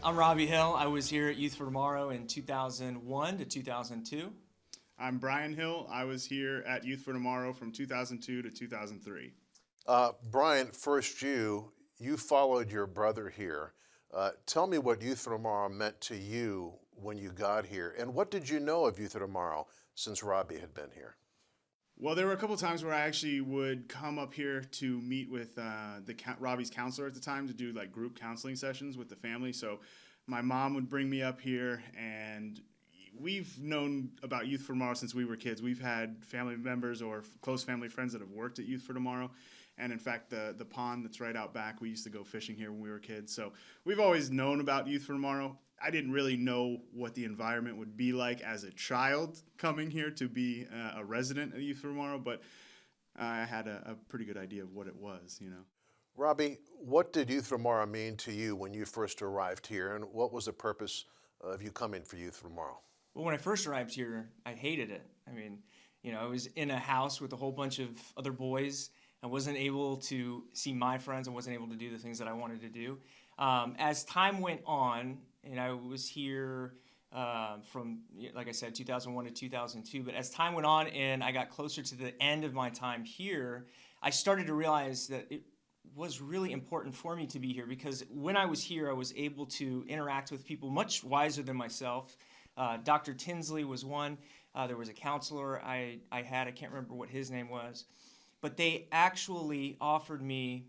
I'm Robbie Hill. I was here at Youth for Tomorrow in 2001 to 2002. I'm Bryan Hill. I was here at Youth for Tomorrow from 2002 to 2003. Bryan, first you followed your brother here. Tell me what Youth for Tomorrow meant to you when you got here, and what did you know of Youth for Tomorrow since Robbie had been here? Well, there were a couple times where I actually would come up here to meet with Robbie's counselor at the time to do like group counseling sessions with the family. So my mom would bring me up here, and we've known about Youth for Tomorrow since we were kids. We've had family members or close family friends that have worked at Youth for Tomorrow. And in fact, the pond that's right out back, we used to go fishing here when we were kids. So we've always known about Youth for Tomorrow. I didn't really know what the environment would be like as a child coming here to be a resident of Youth for Tomorrow, but I had a pretty good idea of what it was, you know. Robbie, what did Youth for Tomorrow mean to you when you first arrived here, and what was the purpose of you coming for Youth for Tomorrow? Well, when I first arrived here, I hated it. I mean, I was in a house with a whole bunch of other boys. I wasn't able to see my friends. I wasn't able to do the things that I wanted to do. As time went on, and I was here from, like I said, 2001 to 2002. But as time went on and I got closer to the end of my time here, I started to realize that it was really important for me to be here, because when I was here, I was able to interact with people much wiser than myself. Dr. Tinsley was one. There was a counselor I had. I can't remember what his name was. But they actually offered me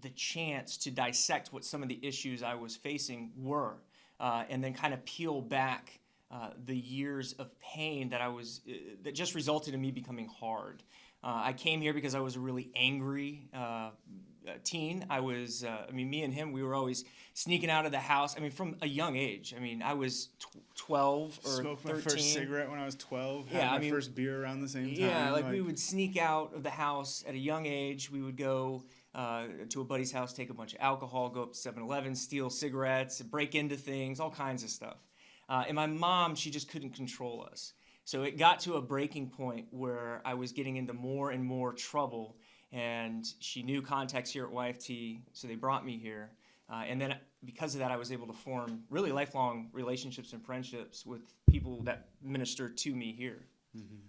the chance to dissect what some of the issues I was facing were, and then kind of peel back the years of pain that just resulted in me becoming hard. I came here because I was a really angry teen. Me and him, we were always sneaking out of the house. I mean, from a young age. I mean, I was 12 or Smoked 13. my first cigarette when I was 12. Yeah, had my first beer around the same time. Yeah, like we would sneak out of the house at a young age. We would go to a buddy's house, take a bunch of alcohol, go up to 7-Eleven, steal cigarettes, break into things, all kinds of stuff. And my mom, she just couldn't control us. So it got to a breaking point where I was getting into more and more trouble, and she knew contacts here at YFT, so they brought me here. And then because of that, I was able to form really lifelong relationships and friendships with people that minister to me here. Mm-hmm.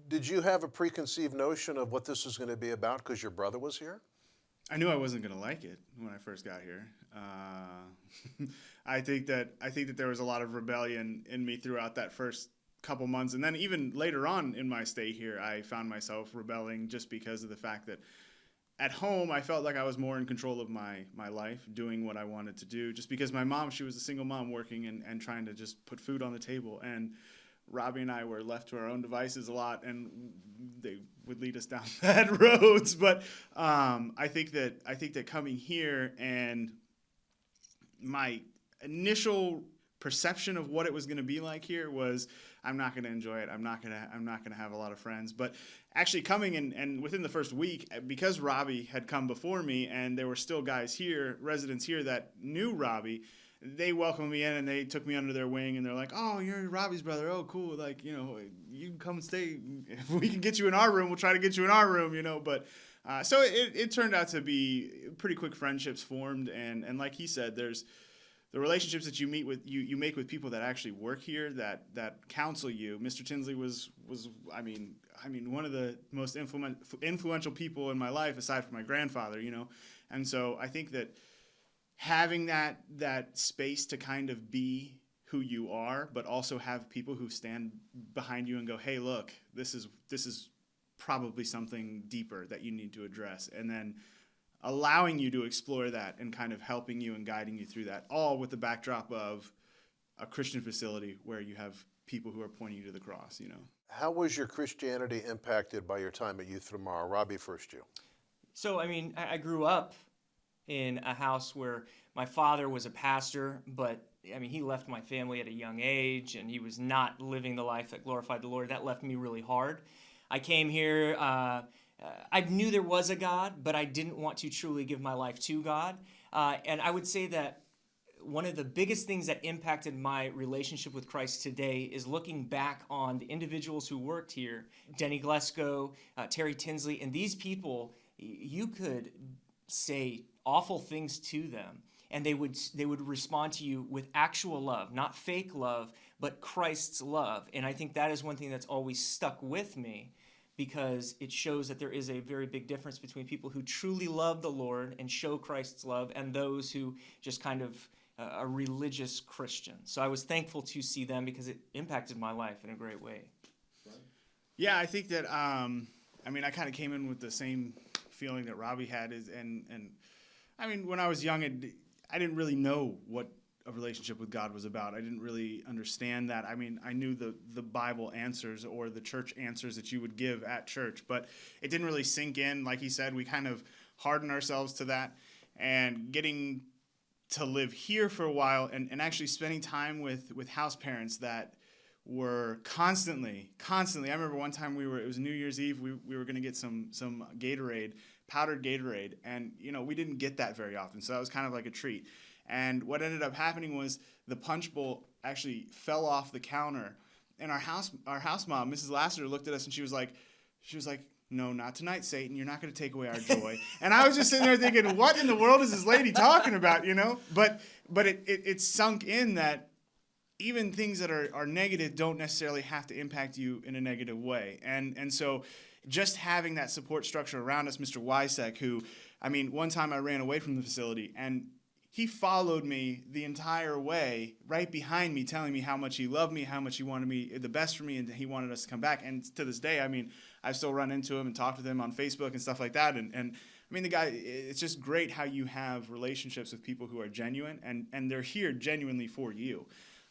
Did you have a preconceived notion of what this was going to be about because your brother was here? I knew I wasn't going to like it when I first got here. I think that there was a lot of rebellion in me throughout that first couple months, and then even later on in my stay here, I found myself rebelling just because of the fact that at home I felt like I was more in control of my life, doing what I wanted to do, just because my mom, she was a single mom working and trying to just put food on the table, and Robbie and I were left to our own devices a lot, and they would lead us down bad roads. But I think that coming here, and my initial perception of what it was going to be like here was, I'm not going to enjoy it. I'm not going to have a lot of friends. But actually coming and within the first week, because Robbie had come before me, and there were still guys here, residents here that knew Robbie, they welcomed me in and they took me under their wing, and they're like, "Oh, you're Robbie's brother. Oh, cool. Like, you can come and stay. If we can get you in our room, we'll try to get you in our room, But so it turned out to be pretty quick friendships formed, and like he said, there's the relationships that you make with people that actually work here, that counsel you. Mr. Tinsley was one of the most influential people in my life, aside from my grandfather, And so I think that having that space to kind of be who you are, but also have people who stand behind you and go, "Hey, look, this is probably something deeper that you need to address," and then allowing you to explore that and kind of helping you and guiding you through that, all with the backdrop of a Christian facility where you have people who are pointing you to the cross, How was your Christianity impacted by your time at Youth for Tomorrow? Robbie, first you. So, I grew up in a house where my father was a pastor, but he left my family at a young age, and he was not living the life that glorified the Lord. That left me really hard. I came here, I knew there was a God, but I didn't want to truly give my life to God. And I would say that one of the biggest things that impacted my relationship with Christ today is looking back on the individuals who worked here, Denny Glesko, Terry Tinsley, and these people, you could say awful things to them, and they would respond to you with actual love, not fake love, but Christ's love. And I think that is one thing that's always stuck with me, because it shows that there is a very big difference between people who truly love the Lord and show Christ's love and those who just kind of a religious Christian. So I was thankful to see them because it impacted my life in a great way. Yeah, I think that I kind of came in with the same feeling that Robbie had, and I mean, when I was young, I didn't really know what a relationship with God was about. I didn't really understand that. I mean, I knew the Bible answers or the church answers that you would give at church, but it didn't really sink in. Like he said, we kind of hardened ourselves to that, and getting to live here for a while and actually spending time with house parents that were constantly. I remember one time it was New Year's Eve. We were going to get some Gatorade, powdered Gatorade, and we didn't get that very often, so that was kind of like a treat. And what ended up happening was the punch bowl actually fell off the counter, and our house mom, Mrs. Lassiter, looked at us and she was like, "No, not tonight, Satan. You're not going to take away our joy." And I was just sitting there thinking, what in the world is this lady talking about? But it sunk in that even things that are negative don't necessarily have to impact you in a negative way. And so just having that support structure around us, Mr. Wysek, who, one time I ran away from the facility, and he followed me the entire way, right behind me, telling me how much he loved me, how much he wanted me the best for me, and he wanted us to come back. And to this day, I still run into him and talk with him on Facebook and stuff like that. And the guy, it's just great how you have relationships with people who are genuine, and they're here genuinely for you.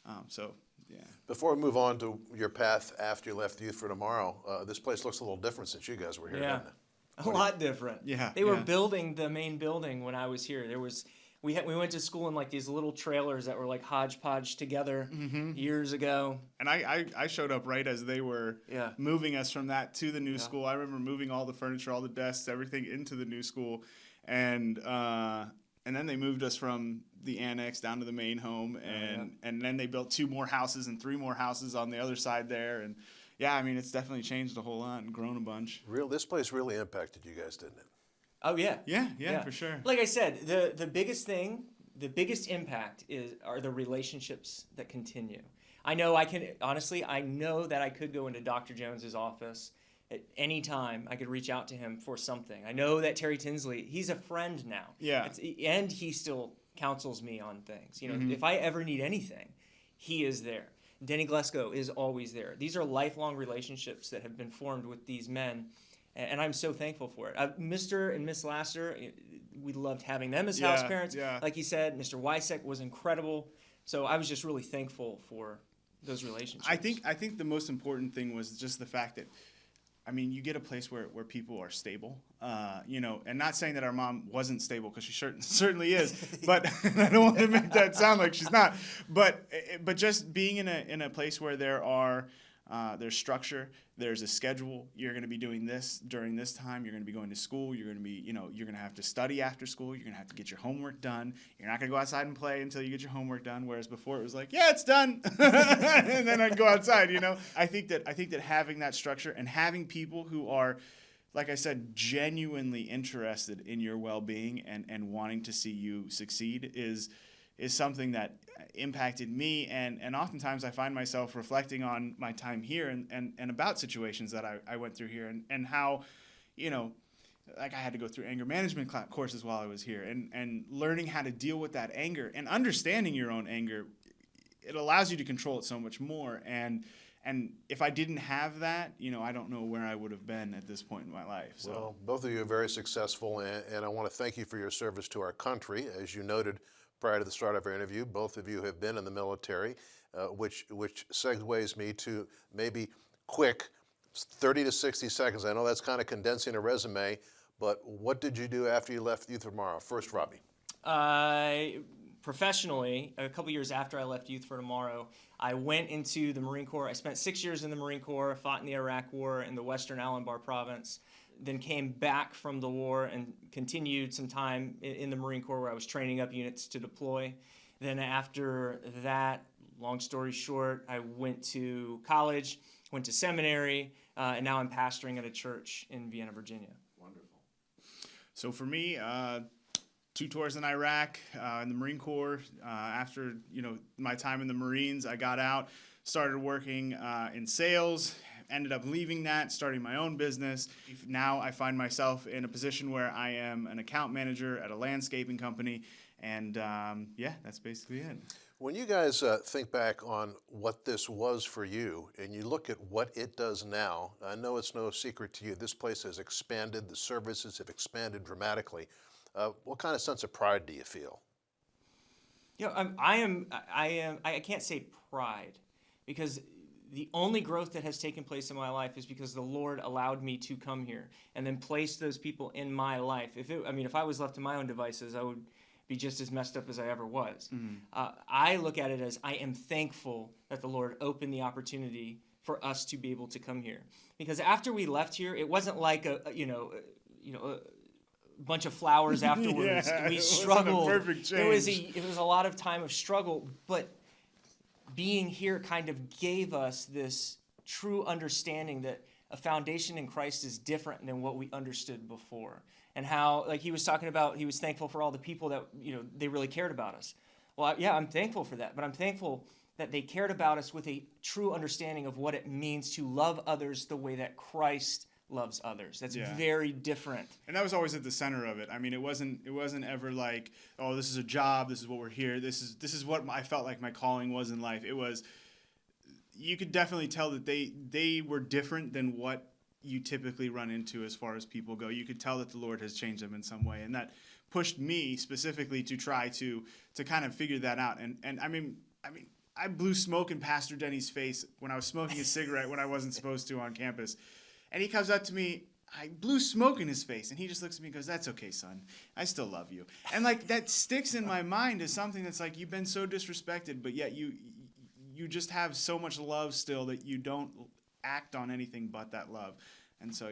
Yeah. Before we move on to your path after you left Youth for Tomorrow, this place looks a little different since you guys were here, doesn't it? A lot different. Yeah. They were building the main building when I was here. We went to school in like these little trailers that were like hodgepodge together years ago. And I showed up right as they were moving us from that to the new school. I remember moving all the furniture, all the desks, everything into the new school, and then they moved us from the annex down to the main home, and then they built 2 more houses and 3 more houses on the other side there, and it's definitely changed a whole lot and grown a bunch. This place really impacted you guys, didn't it? Oh yeah. Yeah, for sure. Like I said, the biggest impact are the relationships that continue. I know that I could go into Dr. Jones's office at any time. I could reach out to him for something. I know that Terry Tinsley, he's a friend now. Yeah. And he still counsels me on things. If I ever need anything, he is there. Denny Glesko is always there. These are lifelong relationships that have been formed with these men, and I'm so thankful for it. Mr. and Miss Lassiter, we loved having them as house parents. Yeah. Like you said, Mr. Wysek was incredible. So I was just really thankful for those relationships. I think the most important thing was just the fact that, you get a place where people are stable, and not saying that our mom wasn't stable, because she certainly is, but I don't want to make that sound like she's not. But just being in a place where there's structure, there's a schedule. You're going to be doing this during this time. You're going to be going to school. You're going to be, you're going to have to study after school. You're going to have to get your homework done. You're not going to go outside and play until you get your homework done. Whereas before it was like, yeah, it's done, and then I'd go outside. I think that having that structure and having people who are, like I said, genuinely interested in your well-being and wanting to see you succeed is something that impacted me, and oftentimes I find myself reflecting on my time here and about situations that I went through here and how, like I had to go through anger management courses while I was here, and learning how to deal with that anger and understanding your own anger. It allows you to control it so much more, and if I didn't have that, I don't know where I would have been at this point in my life. So. Well, both of you are very successful, and I want to thank you for your service to our country. As you noted prior to the start of our interview, both of you have been in the military, which segues me to maybe quick 30 to 60 seconds. I know that's kind of condensing a resume, but what did you do after you left Youth for Tomorrow? First, Robbie. Professionally, a couple years after I left Youth for Tomorrow, I went into the Marine Corps. I spent 6 years in the Marine Corps, fought in the Iraq War in the Western Al-Anbar province, then came back from the war and continued some time in the Marine Corps where I was training up units to deploy. Then after that, long story short, I went to college, went to seminary, and now I'm pastoring at a church in Vienna, Virginia. Wonderful. So for me, 2 tours in Iraq, in the Marine Corps. After my time in the Marines, I got out, started working in sales, ended up leaving that, starting my own business. Now I find myself in a position where I am an account manager at a landscaping company, and that's basically it. When you guys think back on what this was for you, and you look at what it does now, I know it's no secret to you, this place has expanded, the services have expanded dramatically. What kind of sense of pride do you feel? I can't say pride, because the only growth that has taken place in my life is because the Lord allowed me to come here and then place those people in my life. If I was left to my own devices, I would be just as messed up as I ever was. I look at it as I am thankful that the Lord opened the opportunity for us to be able to come here. Because after we left here, it wasn't like a bunch of flowers afterwards. We struggled. Wasn't a perfect change. It was a lot of time of struggle, but being here kind of gave us this true understanding that a foundation in Christ is different than what we understood before. And how, like he was talking about, he was thankful for all the people that, they really cared about us. Well, I'm thankful for that, but I'm thankful that they cared about us with a true understanding of what it means to love others the way that Christ loves others. That's very different. And that was always at the center of it. I mean, it wasn't ever like, oh, this is a job, this is what we're here, this is what I felt like my calling was in life. It was, you could definitely tell that they were different than what you typically run into as far as people go. You could tell that the Lord has changed them in some way, and that pushed me specifically to try to kind of figure that out. And I mean, I blew smoke in Pastor Denny's face when I was smoking a cigarette when I wasn't supposed to on campus. And he comes up to me, I blew smoke in his face, and he just looks at me and goes, "That's okay, son. I still love you." And like that sticks in my mind as something that's like, you've been so disrespected, but yet you just have so much love still that you don't act on anything but that love. And so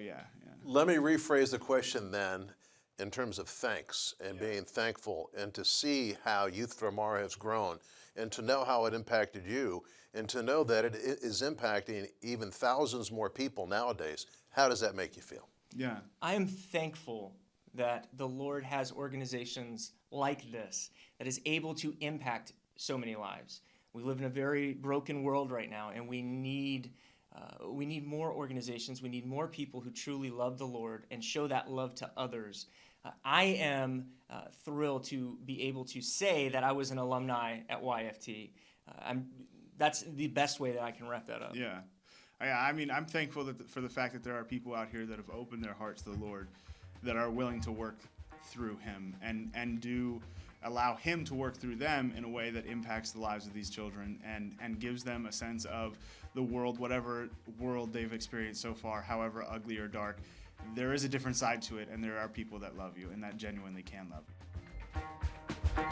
Let me rephrase the question then in terms of thanks and being thankful, and to see how Youth for Tomorrow has grown, and to know how it impacted you, and to know that it is impacting even thousands more people nowadays. How does that make you feel? Yeah. I am thankful that the Lord has organizations like this that is able to impact so many lives. We live in a very broken world right now, and we need more organizations. We need more people who truly love the Lord and show that love to others. I am thrilled to be able to say that I was an alumni at YFT. That's the best way that I can wrap that up. Yeah. I mean, I'm thankful for the fact that there are people out here that have opened their hearts to the Lord, that are willing to work through Him and do allow Him to work through them in a way that impacts the lives of these children and gives them a sense of the world, whatever world they've experienced so far, however ugly or dark. There is a different side to it, and there are people that love you and that genuinely can love you.